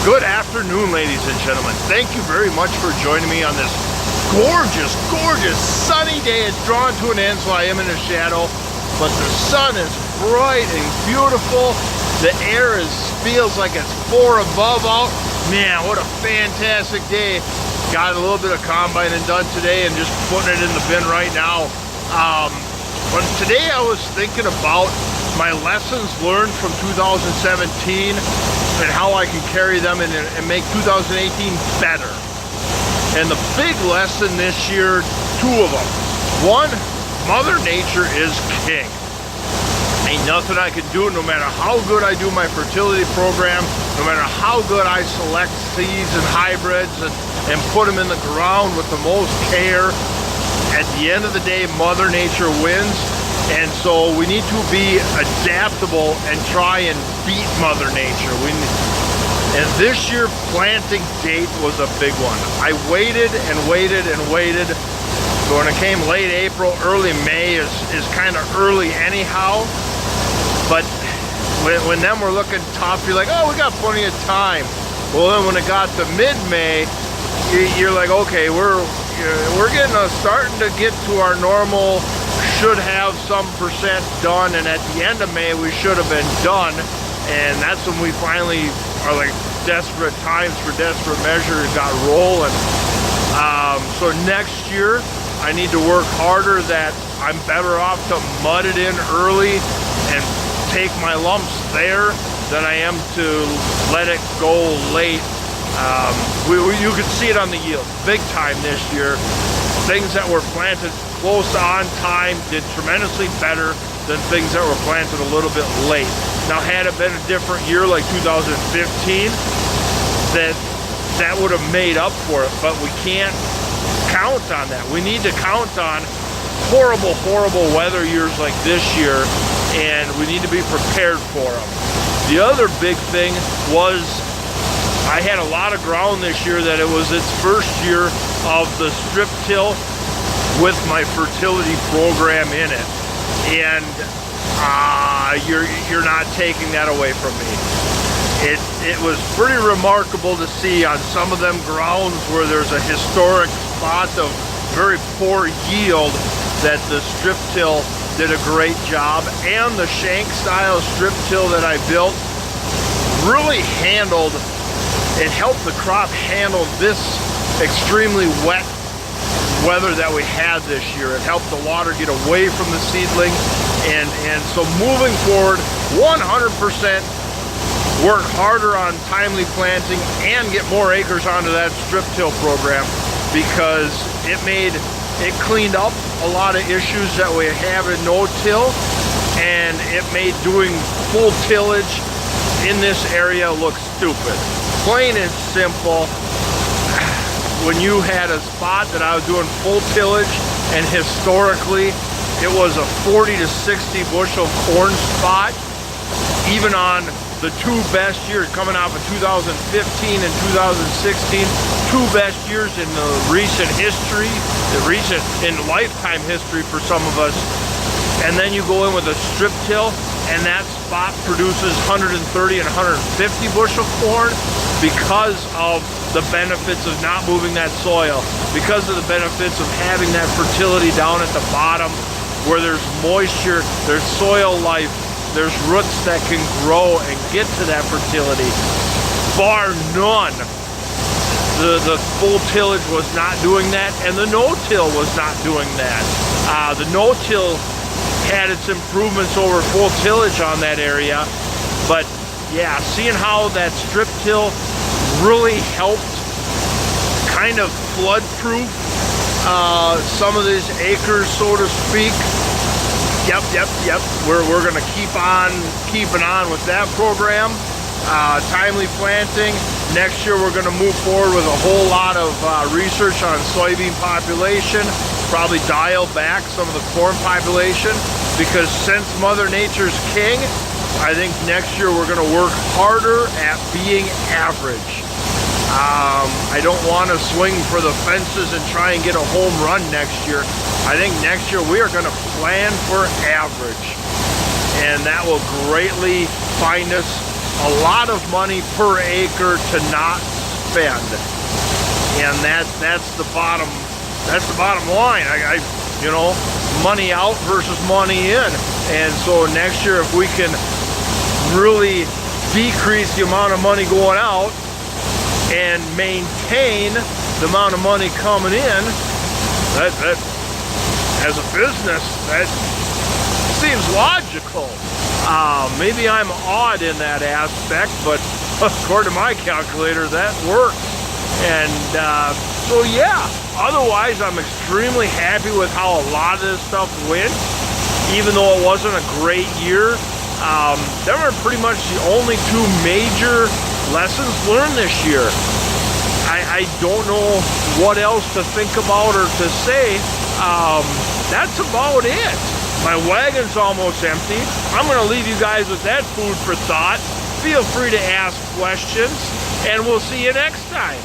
Good afternoon, ladies and gentlemen. Thank you very much for joining me on this gorgeous, gorgeous sunny day. It's drawn to an end, so I am in the shadow, but the sun is bright and beautiful. The air feels like it's 4 above out. Man, what a fantastic day. Got a little bit of combining done today and just putting it in the bin right now. But today I was thinking about my lessons learned from 2017 and how I can carry them and make 2018 better. And the big lesson this year, 2 of them. 1, Mother Nature is king. Ain't nothing I can do, no matter how good I do my fertility program, no matter how good I select seeds and hybrids and put them in the ground with the most care. At the end of the day, Mother Nature wins. And so we need to be adaptable and try and beat Mother Nature. And this year, planting date was a big one. I waited and waited and waited. So when it came late April, early May is kind of early anyhow. But when them were looking tough, you're like, oh, we got plenty of time. Well, then when it got to mid-May, you're like, okay, we're starting to get to our normal. Should have some percent done, and at the end of May we should have been done, and that's when we finally are like desperate times for desperate measures got rolling. So next year I need to work harder. That I'm better off to mud it in early and take my lumps there than I am to let it go late. You can see it on the yield big time this year. Things that were planted close on time did tremendously better than things that were planted a little bit late. Now, had it been a different year like 2015, that would have made up for it, but we can't count on that. We need to count on horrible, horrible weather years like this year, and we need to be prepared for them. The other big thing was I had a lot of ground this year that it was its first year of the strip till with my fertility program in it, and you're not taking that away from me. It was pretty remarkable to see on some of them grounds where there's a historic spot of very poor yield that the strip till did a great job, and the shank style strip till that I built really handled. It helped the crop handle this extremely wet weather that we had this year. It helped the water get away from the seedling, and so moving forward, 100% work harder on timely planting and get more acres onto that strip till program, because it cleaned up a lot of issues that we have in no-till, and it made doing full tillage in this area look stupid. Plain and simple. When you had a spot that I was doing full tillage, and historically it was a 40 to 60 bushel corn spot, even on the 2 best years coming off of 2015 and 2016, 2 best years in the recent history, in lifetime history for some of us. And then you go in with a strip till, and that spot produces 130 and 150 bushel corn because of the benefits of not moving that soil, because of the benefits of having that fertility down at the bottom where there's moisture, there's soil life, there's roots that can grow and get to that fertility. Bar none, the full tillage was not doing that, and the no-till was not doing that. The no-till had its improvements over full tillage on that area, but yeah, seeing how that strip till really helped kind of flood-proof some of these acres, so to speak. Yep. We're gonna keep on keeping on with that program. Timely planting. Next year we're gonna move forward with a whole lot of research on soybean population. Probably dial back some of the corn population, because since Mother Nature's king, I think next year we're gonna work harder at being average. I don't want to swing for the fences and try and get a home run next year. I think next year we are going to plan for average, and that will greatly find us a lot of money per acre to not spend, and that's the bottom line. You know, money out versus money in. And so next year, if we can really decrease the amount of money going out and maintain the amount of money coming in, that as a business, that seems logical. Maybe I'm odd in that aspect, but according to my calculator, that works. And so yeah, otherwise I'm extremely happy with how a lot of this stuff went, even though it wasn't a great year. There were pretty much the only two major lessons learned this year. I don't know what else to think about or to say. That's about it. My wagon's almost empty. I'm going to leave you guys with that food for thought. Feel free to ask questions, and we'll see you next time.